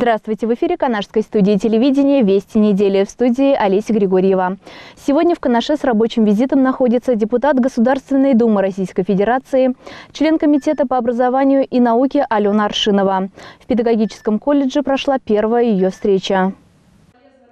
Здравствуйте! В эфире Канашской студии телевидения «Вести недели». В студии Олеся Григорьева. Сегодня в Канаше с рабочим визитом находится депутат Государственной Думы Российской Федерации, член Комитета по образованию и науке Алена Аршинова. В педагогическом колледже прошла первая ее встреча.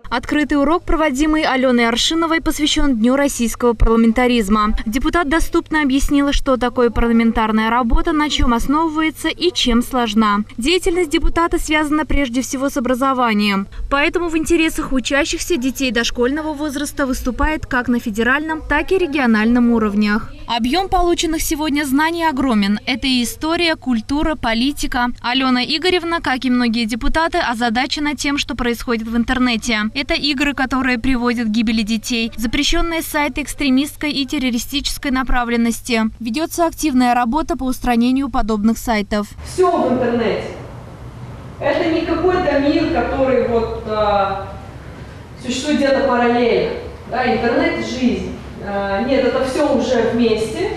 Открытый урок, проводимый Аленой Аршиновой, посвящен Дню российского парламентаризма. Депутат доступно объяснила, что такое парламентарная работа, на чем основывается и чем сложна. Деятельность депутата связана прежде всего с образованием. Поэтому в интересах учащихся детей дошкольного возраста выступает как на федеральном, так и региональном уровнях. Объем полученных сегодня знаний огромен. Это и история, культура, политика. Алена Игоревна, как и многие депутаты, озадачена тем, что происходит в интернете. Это игры, которые приводят к гибели детей, запрещенные сайты экстремистской и террористической направленности. Ведется активная работа по устранению подобных сайтов. Все в интернете. Это не какой-то мир, который существует где-то параллельно. Да, интернет – жизнь. Нет, это все уже вместе.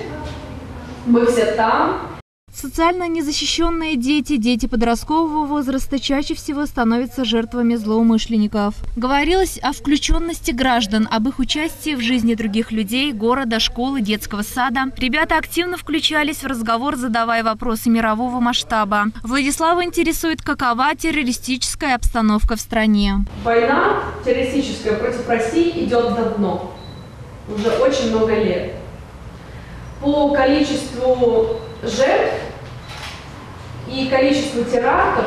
Мы все там. Социально незащищенные дети, дети подросткового возраста чаще всего становятся жертвами злоумышленников. Говорилось о включенности граждан, об их участии в жизни других людей, города, школы, детского сада. Ребята активно включались в разговор, задавая вопросы мирового масштаба. Владислава интересует, какова террористическая обстановка в стране. Война террористическая против России идет давно, уже очень много лет. По количеству жертв и количеству терактов,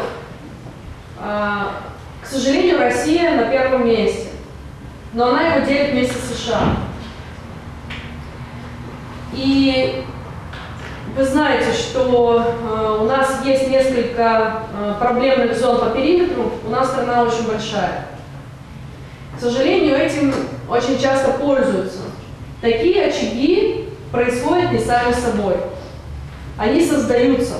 к сожалению, Россия на первом месте, но она его делит вместе с США. И вы знаете, что у нас есть несколько проблемных зон по периметру, у нас страна очень большая. К сожалению, этим очень часто пользуются. Такие очаги происходят не сами собой. Они создаются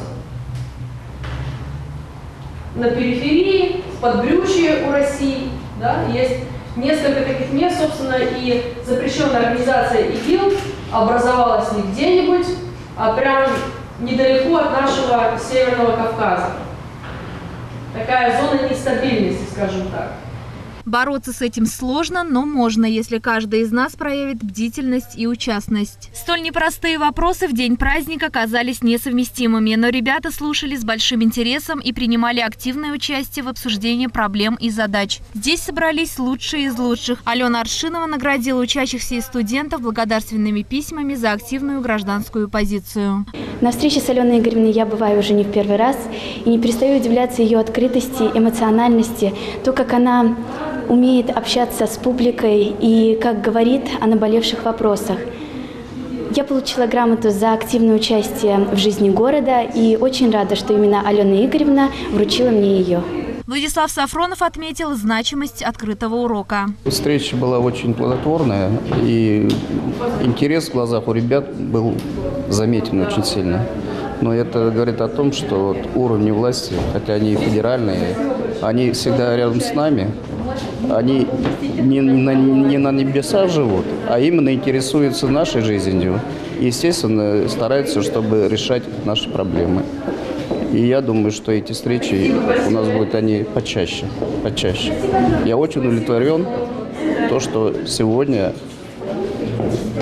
на периферии, в подбрюшье у России. Да? Есть несколько таких мест, собственно, и запрещенная организация ИГИЛ образовалась не где-нибудь, а прям недалеко от нашего Северного Кавказа. Такая зона нестабильности, скажем так. Бороться с этим сложно, но можно, если каждый из нас проявит бдительность и участность. Столь непростые вопросы в день праздника казались несовместимыми, но ребята слушали с большим интересом и принимали активное участие в обсуждении проблем и задач. Здесь собрались лучшие из лучших. Алена Аршинова наградила учащихся и студентов благодарственными письмами за активную гражданскую позицию. На встрече с Аленой Игоревной я бываю уже не в первый раз и не перестаю удивляться ее открытости, эмоциональности, то, как она умеет общаться с публикой и, как говорит, о наболевших вопросах. Я получила грамоту за активное участие в жизни города и очень рада, что именно Алена Игоревна вручила мне ее. Владислав Сафронов отметил значимость открытого урока. Встреча была очень плодотворная, и интерес в глазах у ребят был заметен очень сильно. Но это говорит о том, что уровни власти, хотя они федеральные, они всегда рядом с нами. Они не на небесах живут, а именно интересуются нашей жизнью. И, естественно, стараются, чтобы решать наши проблемы. И я думаю, что эти встречи у нас будут они почаще. Я очень удовлетворен, что сегодня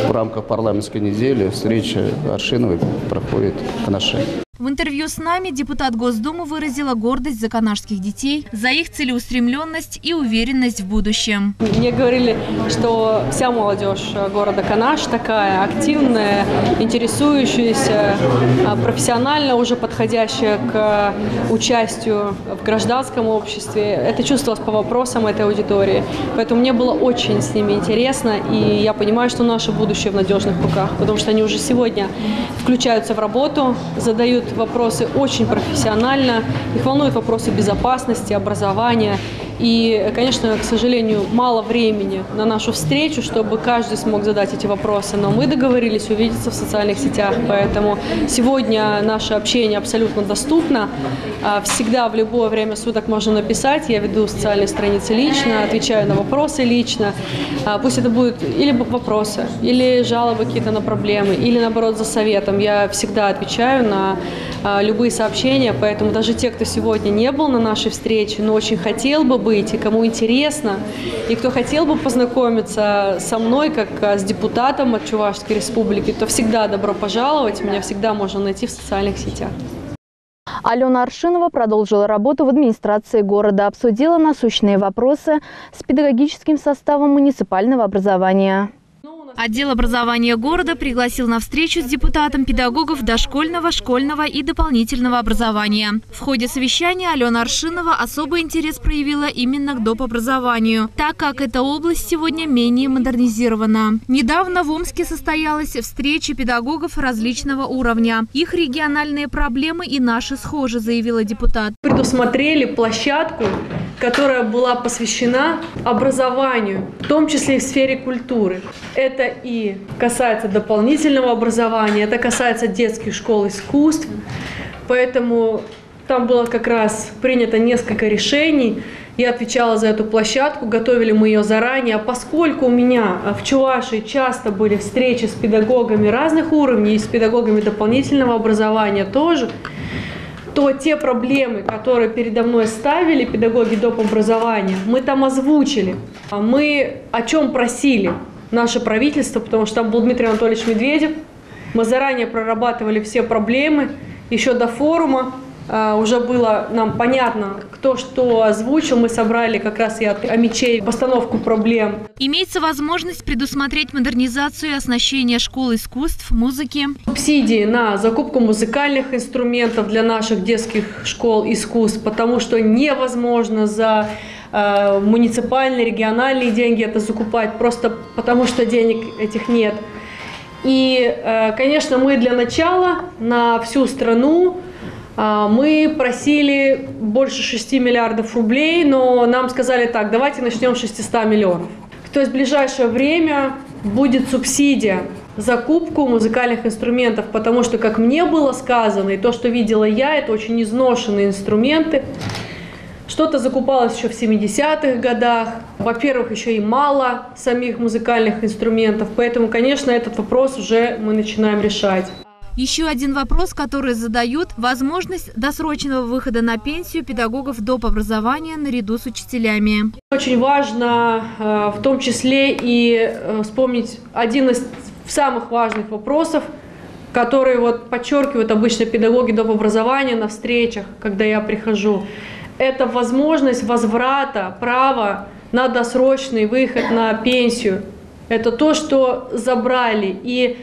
в рамках парламентской недели встреча Аршиновой проходит в Канаше. В интервью с нами депутат Госдумы выразила гордость за канашских детей, за их целеустремленность и уверенность в будущем. Мне говорили, что вся молодежь города Канаш такая активная, интересующаяся, профессионально уже подходящая к участию в гражданском обществе. Это чувствовалось по вопросам этой аудитории. Поэтому мне было очень с ними интересно, и я понимаю, что наше будущее в надежных руках, потому что они уже сегодня включаются в работу, задают вопросы очень профессионально, их волнуют вопросы безопасности, образования. И, конечно, к сожалению, мало времени на нашу встречу, чтобы каждый смог задать эти вопросы. Но мы договорились увидеться в социальных сетях, поэтому сегодня наше общение абсолютно доступно. Всегда в любое время суток можно написать. Я веду социальные страницы лично, отвечаю на вопросы лично. Пусть это будут или вопросы, или жалобы какие-то на проблемы, или, наоборот, за советом. Я всегда отвечаю на любые сообщения, поэтому даже те, кто сегодня не был на нашей встрече, но очень хотел бы быть, и кому интересно, и кто хотел бы познакомиться со мной, как с депутатом от Чувашской республики, то всегда добро пожаловать, меня всегда можно найти в социальных сетях. Алена Аршинова продолжила работу в администрации города, обсудила насущные вопросы с педагогическим составом муниципального образования. Отдел образования города пригласил на встречу с депутатом педагогов дошкольного, школьного и дополнительного образования. В ходе совещания Алена Аршинова особый интерес проявила именно к доп. Образованию, так как эта область сегодня менее модернизирована. Недавно в Омске состоялась встреча педагогов различного уровня. Их региональные проблемы и наши схожи, заявила депутат. Предусмотрели площадку, которая была посвящена образованию, в том числе и в сфере культуры. Это и касается дополнительного образования, это касается детских школ искусств. Поэтому там было как раз принято несколько решений. Я отвечала за эту площадку, готовили мы ее заранее. А поскольку у меня в Чувашии часто были встречи с педагогами разных уровней и с педагогами дополнительного образования тоже, то те проблемы, которые передо мной ставили педагоги доп. Образования, мы там озвучили. Мы о чем просили наше правительство, потому что там был Дмитрий Анатольевич Медведев. Мы заранее прорабатывали все проблемы. Еще до форума уже было нам понятно, кто что озвучил. Мы собрали как раз и от АМИЧей постановку проблем. Имеется возможность предусмотреть модернизацию и оснащение школ искусств, музыки. Субсидии на закупку музыкальных инструментов для наших детских школ искусств, потому что невозможно за муниципальные, региональные деньги это закупать, просто потому что денег этих нет. И, конечно, мы для начала на всю страну мы просили больше 6 миллиардов рублей, но нам сказали так, давайте начнем с 600 миллионов. То есть в ближайшее время будет субсидия за закупку музыкальных инструментов, потому что, как мне было сказано, и то, что видела я, это очень изношенные инструменты. Что-то закупалось еще в 70-х годах. Во-первых, еще и мало самих музыкальных инструментов. Поэтому, конечно, этот вопрос уже мы начинаем решать. Еще один вопрос, который задают – возможность досрочного выхода на пенсию педагогов доп. Образования наряду с учителями. Очень важно в том числе и вспомнить один из самых важных вопросов, которые подчеркивают обычно педагоги доп. Образования на встречах, когда я прихожу. Это возможность возврата права на досрочный выход на пенсию. Это то, что забрали. И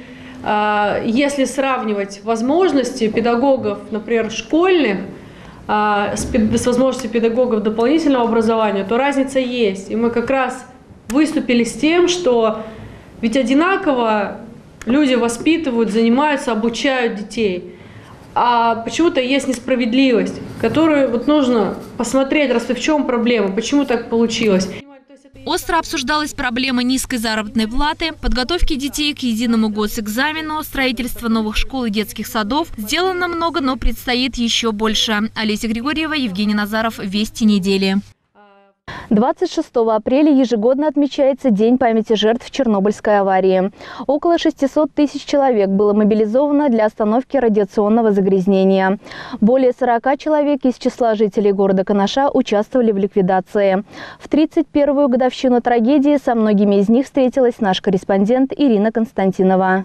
если сравнивать возможности педагогов, например, школьных, с возможностью педагогов дополнительного образования, то разница есть. И мы как раз выступили с тем, что ведь одинаково люди воспитывают, занимаются, обучают детей. А почему-то есть несправедливость, которую нужно посмотреть, раз в чем проблема, почему так получилось. Остро обсуждалась проблема низкой заработной платы, подготовки детей к единому госэкзамену, строительства новых школ и детских садов. Сделано много, но предстоит еще больше. Олеся Григорьева, Евгений Назаров. Вести недели. 26 апреля ежегодно отмечается День памяти жертв Чернобыльской аварии. Около 600 тысяч человек было мобилизовано для остановки радиационного загрязнения. Более 40 человек из числа жителей города Канаша участвовали в ликвидации. В 31-ю годовщину трагедии со многими из них встретилась наш корреспондент Ирина Константинова.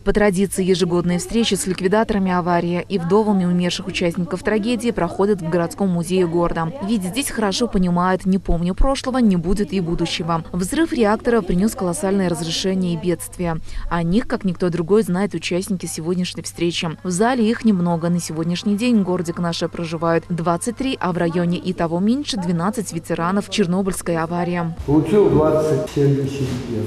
По традиции, ежегодные встречи с ликвидаторами аварии и вдовами умерших участников трагедии проходят в городском музее города. Ведь здесь хорошо понимают: не помню прошлого, не будет и будущего. Взрыв реактора принес колоссальное разрушение и бедствие. О них, как никто другой, знают участники сегодняшней встречи. В зале их немного. На сегодняшний день в городе Канаше проживают 23, а в районе и того меньше 12 ветеранов Чернобыльской аварии. Получил 27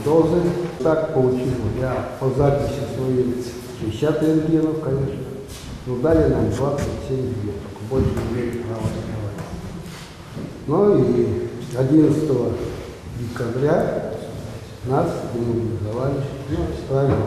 дозы. Так получил я по записи своей 50 рентгенов, конечно. Но дали нам 27 веток. Больше времени права не давали. Ну и 11 декабря нас демобилизовали. Ну, правильно.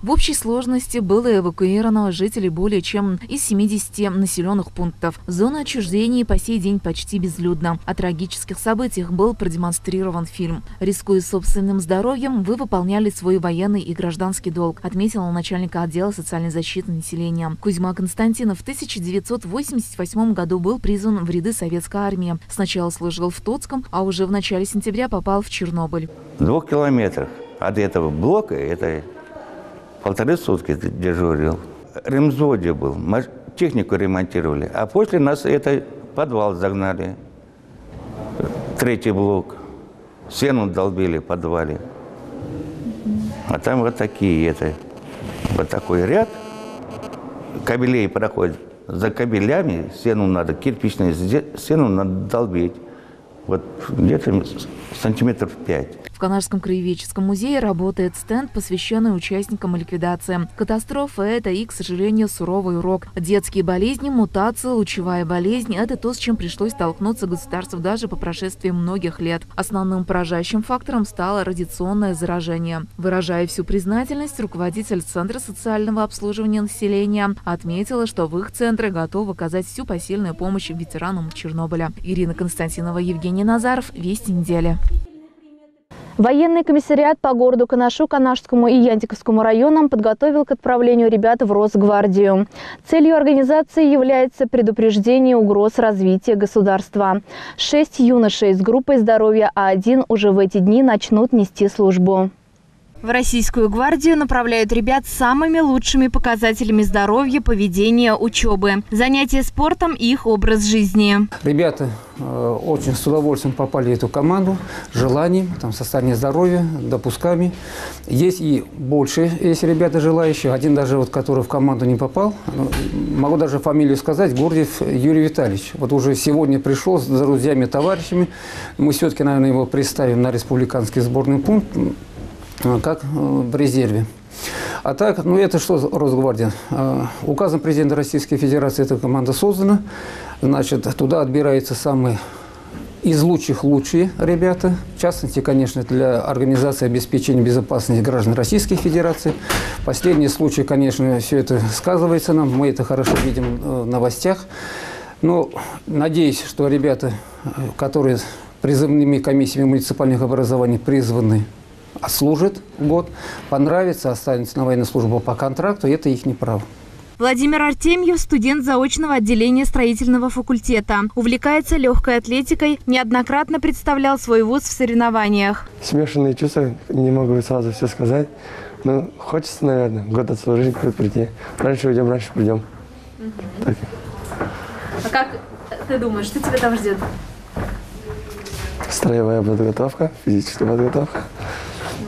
В общей сложности было эвакуировано жителей более чем из 70 населенных пунктов. Зона отчуждения по сей день почти безлюдна. О трагических событиях был продемонстрирован фильм. Рискуя собственным здоровьем, вы выполняли свой военный и гражданский долг, отметила начальника отдела социальной защиты населения. Кузьма Константинов в 1988 году был призван в ряды советской армии. Сначала служил в Тотском, а уже в начале сентября попал в Чернобыль. В 2 километрах от этого блока, это 1,5 сутки дежурил. Ремзводе был, технику ремонтировали. А после нас это подвал загнали. 3-й блок. Сену долбили в подвале. А там вот такие, вот такой ряд. Кабелей проходит. За кабелями сену надо, кирпичную сену надо долбить. Вот где-то сантиметров 5. В Канашском краеведческом музее работает стенд, посвященный участникам ликвидации. Катастрофа – это и, к сожалению, суровый урок. Детские болезни, мутации, лучевая болезнь – это то, с чем пришлось столкнуться государству даже по прошествии многих лет. Основным поражающим фактором стало радиационное заражение. Выражая всю признательность, руководитель Центра социального обслуживания населения отметила, что в их центре готовы оказать всю посильную помощь ветеранам Чернобыля. Ирина Константинова, Евгений Назаров. Вести недели. Военный комиссариат по городу Канашу, Канашскому и Янтиковскому районам подготовил к отправлению ребят в Росгвардию. Целью организации является предупреждение угроз развития государства. 6 юношей с группой здоровья А1 уже в эти дни начнут нести службу. В Российскую гвардию направляют ребят с самыми лучшими показателями здоровья, поведения, учебы, занятия спортом и их образ жизни. Ребята очень с удовольствием попали в эту команду, желанием, состоянием здоровья, допусками. Есть и больше, есть ребята желающие. Один даже, который в команду не попал, могу даже фамилию сказать, Гурдев Юрий Витальевич. Вот уже сегодня пришел с друзьями, товарищами. Мы все-таки, наверное, его представим на республиканский сборный пункт, как в резерве. А так, это что Росгвардия? Указом президента Российской Федерации эта команда создана. Значит, туда отбираются самые из лучших лучшие ребята. В частности, конечно, для организации обеспечения безопасности граждан Российской Федерации. Последний случай, конечно, все это сказывается нам. Мы это хорошо видим в новостях. Но надеюсь, что ребята, которые призывными комиссиями муниципальных образований призваны, служат год, понравится, останется на военной службе по контракту, это их право. Владимир Артемьев – студент заочного отделения строительного факультета. Увлекается легкой атлетикой, неоднократно представлял свой вуз в соревнованиях. Смешанные чувства, не могу сразу все сказать. Но хочется, наверное, год отслужить, год прийти. Раньше уйдем, раньше придем. Так. А как ты думаешь, что тебя там ждет? Строевая подготовка, физическая подготовка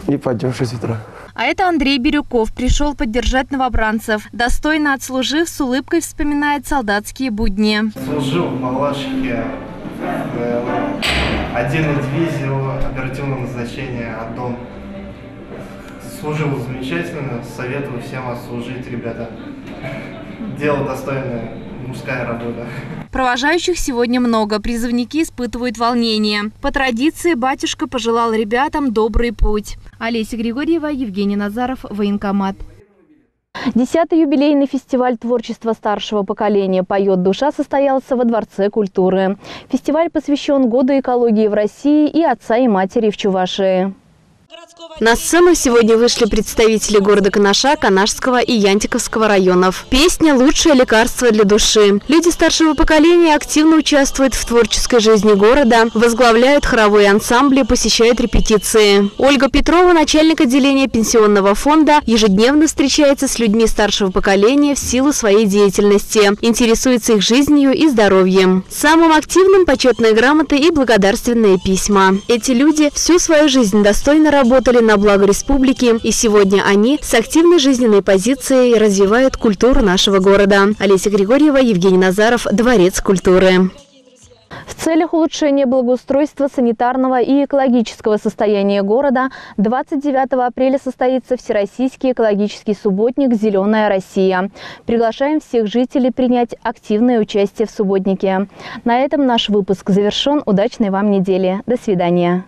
и пойдем в 6 утра. А это Андрей Бирюков. Пришел поддержать новобранцев. Достойно отслужив, с улыбкой вспоминает солдатские будни. Служил в Малашихе, 1-й дивизии оперативного назначения «Аддон». Служил замечательно, советую всем отслужить, ребята. Дело достойное, мужская работа. Провожающих сегодня много. Призывники испытывают волнение. По традиции батюшка пожелал ребятам добрый путь. Олеся Григорьева, Евгений Назаров, Военкомат. 10-й юбилейный фестиваль творчества старшего поколения «Поет душа» состоялся во Дворце культуры. Фестиваль посвящен году экологии в России и отца и матери в Чувашии. На сцену сегодня вышли представители города Канаша, Канашского и Янтиковского районов. Песня «Лучшее лекарство для души». Люди старшего поколения активно участвуют в творческой жизни города, возглавляют хоровые ансамбли, посещают репетиции. Ольга Петрова, начальник отделения пенсионного фонда, ежедневно встречается с людьми старшего поколения в силу своей деятельности, интересуется их жизнью и здоровьем. Самым активным – почетные грамоты и благодарственные письма. Эти люди всю свою жизнь достойно работали на благо республики, и сегодня они с активной жизненной позицией развивают культуру нашего города. Олеся Григорьева, Евгений Назаров, Дворец культуры. В целях улучшения благоустройства, санитарного и экологического состояния города 29 апреля состоится Всероссийский экологический субботник «Зеленая Россия». Приглашаем всех жителей принять активное участие в субботнике. На этом наш выпуск завершен. Удачной вам недели. До свидания.